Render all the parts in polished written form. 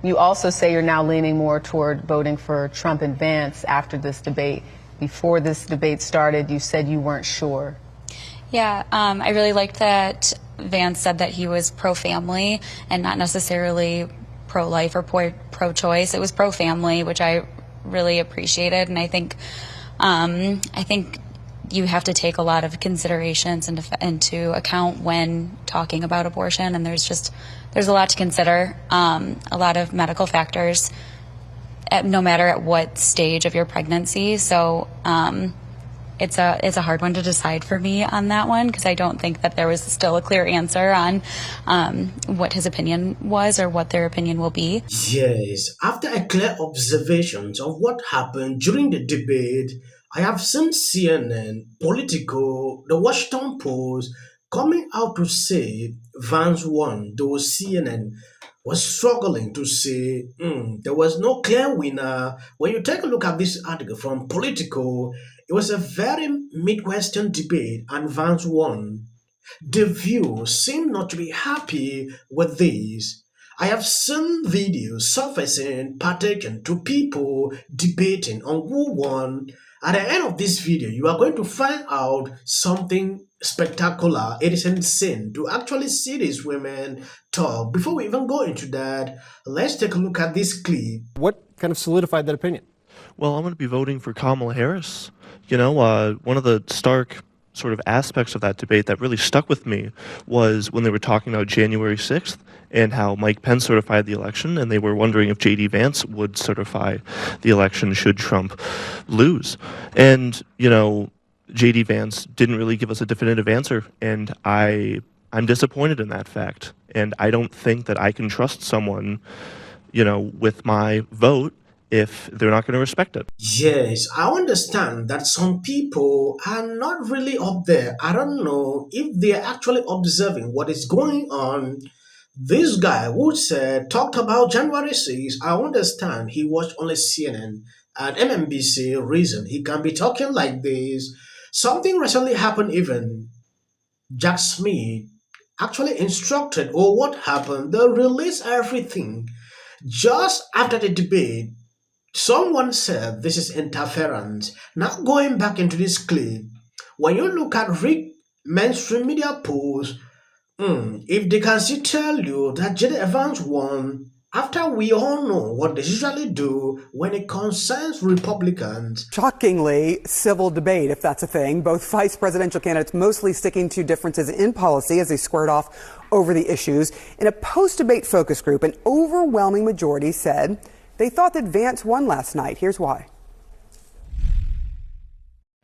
You also say you're now leaning more toward voting for Trump and Vance after this debate. Before this debate started, you said you weren't sure. Yeah, I really liked that Vance said that he was pro-family and not necessarily pro-life or pro-choice. It was pro-family, which I really appreciated, and I think you have to take a lot of considerations into account when talking about abortion, and there's a lot to consider, a lot of medical factors, no matter at what stage of your pregnancy. So it's a hard one to decide for me on that one, because I don't think that there was still a clear answer on what his opinion was or what their opinion will be. Yes, after a clear observations of what happened during the debate, I have seen CNN, Politico, the Washington Post coming out to say Vance won, though CNN was struggling to say there was no clear winner. When you take a look at this article from Politico, it was a very Midwestern debate and Vance won. The View seem not to be happy with this. I have seen videos surfacing pertaining to people debating on who won. At the end of this video, you are going to find out something spectacular. It is insane to actually see these women talk. Before we even go into that, let's take a look at this clip. What kind of solidified that opinion? Well, I'm going to be voting for Kamala Harris. You know, one of the stark sort of aspects of that debate that really stuck with me was when they were talking about January 6th and how Mike Pence certified the election, and they were wondering if JD Vance would certify the election should Trump lose. And, you know, JD Vance didn't really give us a definitive answer, and I'm disappointed in that fact. And I don't think that I can trust someone, you know, with my vote if they're not going to respect it. Yes, I understand that some people are not really up there. I don't know if they're actually observing what is going on. This guy who talked about January 6th, I understand he watched only CNN and MSNBC reason he can be talking like this. Something recently happened even. Jack Smith actually instructed, or what happened, they released everything. Just after the debate, someone said this is interference. Now going back into this clip, when you look at mainstream media posts, if they can still tell you that JD Vance won, after we all know what they usually do when it concerns Republicans. Shockingly civil debate, if that's a thing. Both vice presidential candidates mostly sticking to differences in policy as they squared off over the issues. In a post-debate focus group, an overwhelming majority said they thought that Vance won last night. Here's why.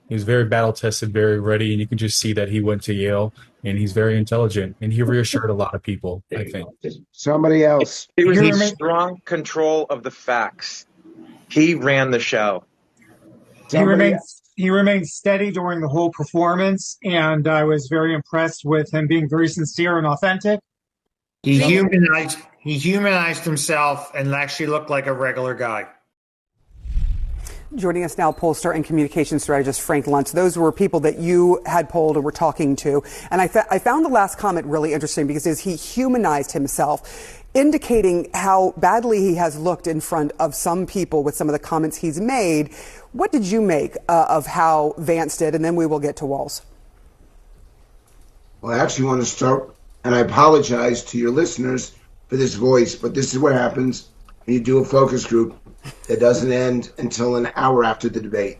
He was very battle-tested, very ready, and you can just see that he went to Yale, and he's very intelligent, and he reassured a lot of people, I think. Somebody else. It was a strong control of the facts. He ran the show. He remained steady during the whole performance, and I was very impressed with him being very sincere and authentic. He humanized himself and actually looked like a regular guy. Joining us now, pollster and communications strategist Frank Luntz. Those were people that you had polled and were talking to. And I found the last comment really interesting because he humanized himself, indicating how badly he has looked in front of some people with some of the comments he's made. What did you make of how Vance did? And then we will get to Walz. Well, I actually want to start, and I apologize to your listeners for this voice, but this is what happens when you do a focus group that doesn't end until an hour after the debate.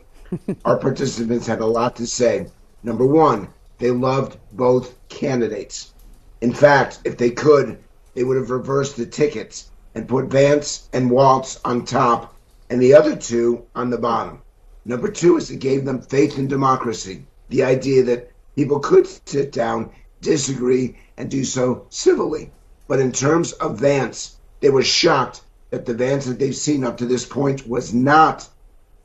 Our participants had a lot to say. Number one, they loved both candidates. In fact, if they could, they would have reversed the tickets and put Vance and Walz on top and the other two on the bottom. Number two is it gave them faith in democracy, the idea that people could sit down, disagree, and do so civilly. But in terms of Vance, they were shocked that the Vance that they've seen up to this point was not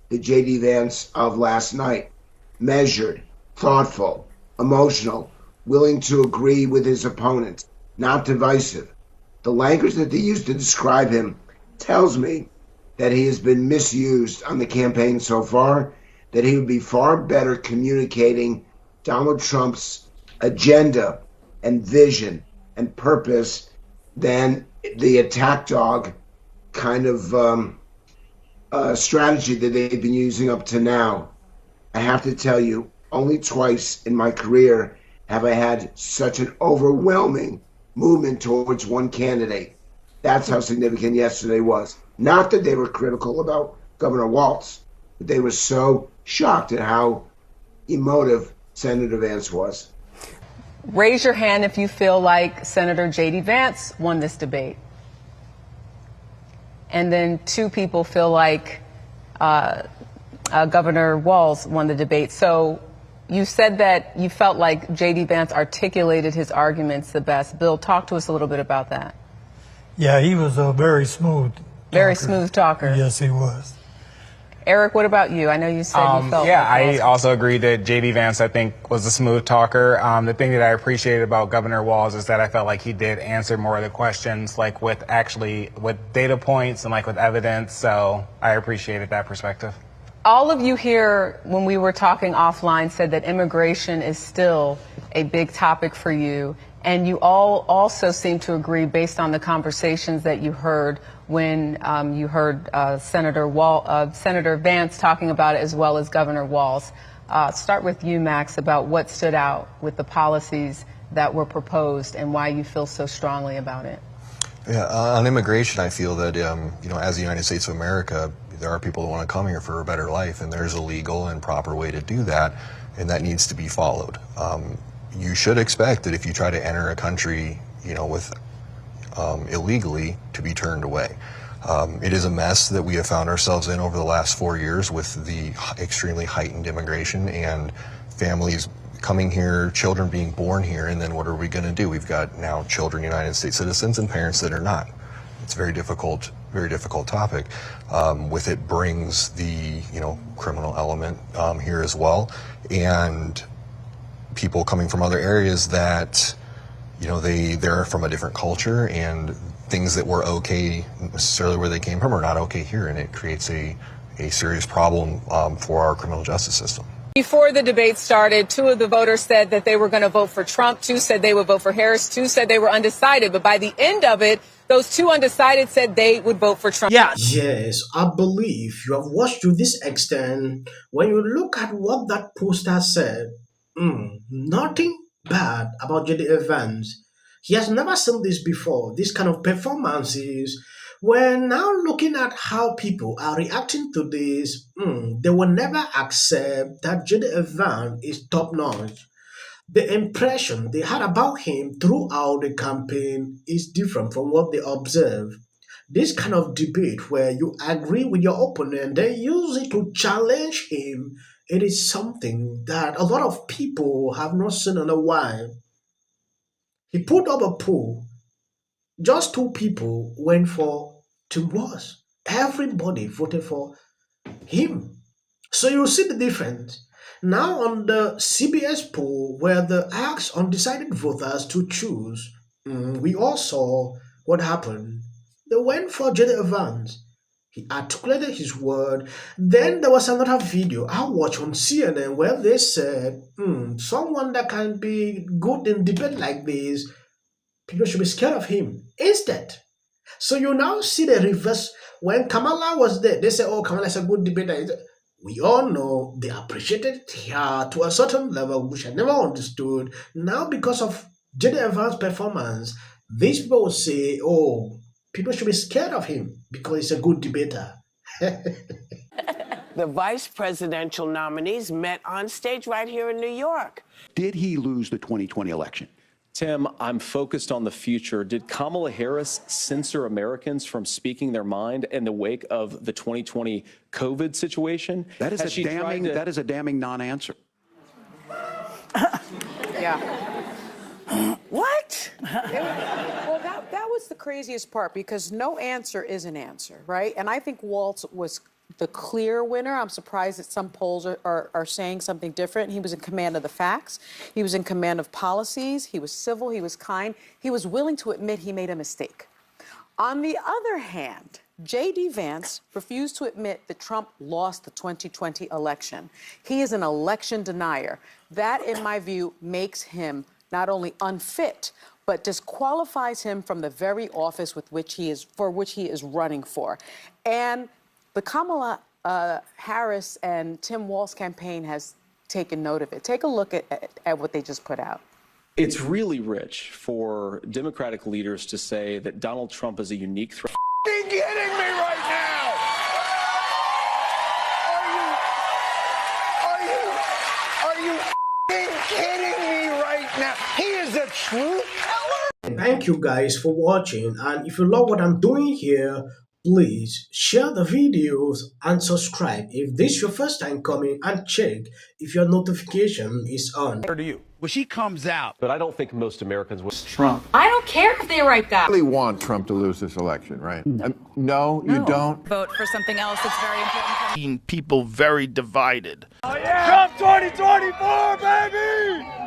the JD Vance of last night. Measured, thoughtful, emotional, willing to agree with his opponent, not divisive. The language that they used to describe him tells me that he has been misused on the campaign so far, that he would be far better communicating Donald Trump's agenda and vision and purpose than the attack dog kind of strategy that they've been using up to now. I have to tell you, only twice in my career have I had such an overwhelming movement towards one candidate. That's how significant yesterday was. Not that they were critical about Governor Walz, but they were so shocked at how emotive Senator Vance was. Raise your hand if you feel like Senator JD Vance won this debate. And then 2 people feel like Governor Walz won the debate. So you said that you felt like JD Vance articulated his arguments the best. Bill, talk to us a little bit about that. Yeah, he was a very smooth talker. Yes, he was. Eric, what about you? I know you said you felt Yeah, like I also agree that JD Vance, I think, was a smooth talker. The thing that I appreciated about Governor Walz is that I felt like he did answer more of the questions, like with data points and like with evidence. So I appreciated that perspective. All of you here, when we were talking offline, said that immigration is still a big topic for you. And you all also seem to agree, based on the conversations that you heard when you heard Senator Vance talking about it, as well as Governor Walz. Start with you, Max, about what stood out with the policies that were proposed and why you feel so strongly about it. Yeah, on immigration, I feel that, as the United States of America, there are people that want to come here for a better life, and there's a legal and proper way to do that, and that needs to be followed. You should expect that if you try to enter a country, with illegally, to be turned away. It is a mess that we have found ourselves in over the last 4 years with the extremely heightened immigration and families coming here, children being born here, and then what are we going to do? We've got now children United States citizens and parents that are not. It's a very difficult topic. With it brings the criminal element here as well, and people coming from other areas that they're from a different culture, and things that were okay necessarily where they came from are not okay here, and it creates a serious problem for our criminal justice system. Before the debate started, 2 of the voters said that they were going to vote for Trump. 2 said they would vote for Harris. 2 said they were undecided. But by the end of it, those 2 undecided said they would vote for Trump. Yeah. Yes, I believe you have watched to this extent. When you look at what that poster said, nothing bad about JD Vance. He has never seen this before, this kind of performances. We're now looking at how people are reacting to this. They will never accept that JD Vance is top notch. The impression they had about him throughout the campaign is different from what they observe. This kind of debate where you agree with your opponent, then use it to challenge him, it is something that a lot of people have not seen in a while. He put up a poll. Just 2 people went for Tim Walz. Everybody voted for him. So you see the difference. Now on the CBS poll, where they asked undecided voters to choose, we all saw what happened. They went for JD Vance. He articulated his word. Then there was another video I watched on CNN where they said, someone that can be good in debate like this, people should be scared of him instead. So you now see the reverse. When Kamala was there, they said, oh, Kamala is a good debater. We all know they appreciated her to a certain level, which I never understood. Now, because of JD Vance's performance, these people will say, oh, people should be scared of him because he's a good debater. The vice presidential nominees met on stage right here in New York. Did he lose the 2020 election? Tim, I'm focused on the future. Did Kamala Harris censor Americans from speaking their mind in the wake of the 2020 COVID situation? That is a damning non-answer. Yeah. What? Well, that was the craziest part, because no answer is an answer, right? And I think Walz was the clear winner. I'm surprised that some polls are saying something different. He was in command of the facts. He was in command of policies. He was civil. He was kind. He was willing to admit he made a mistake. On the other hand, JD Vance refused to admit that Trump lost the 2020 election. He is an election denier. That, in my view, makes him not only unfit, but disqualifies him from the very office for which he is running for. And the Kamala Harris and Tim Walz campaign has taken note of it. Take a look at what they just put out. It's really rich for Democratic leaders to say that Donald Trump is a unique threat. Are you kidding me right now? Are you kidding me right now? He is a truth teller. Thank you guys for watching, and if you love what I'm doing here, please share the videos and subscribe if this is your first time coming, and check if your notification is on. To you. When she comes out. But I don't think most Americans would. Trump. I don't care if they write that. You really want Trump to lose this election, right? No, you don't? Vote for something else that's very important. People very divided. Oh, yeah. Trump 2024, baby!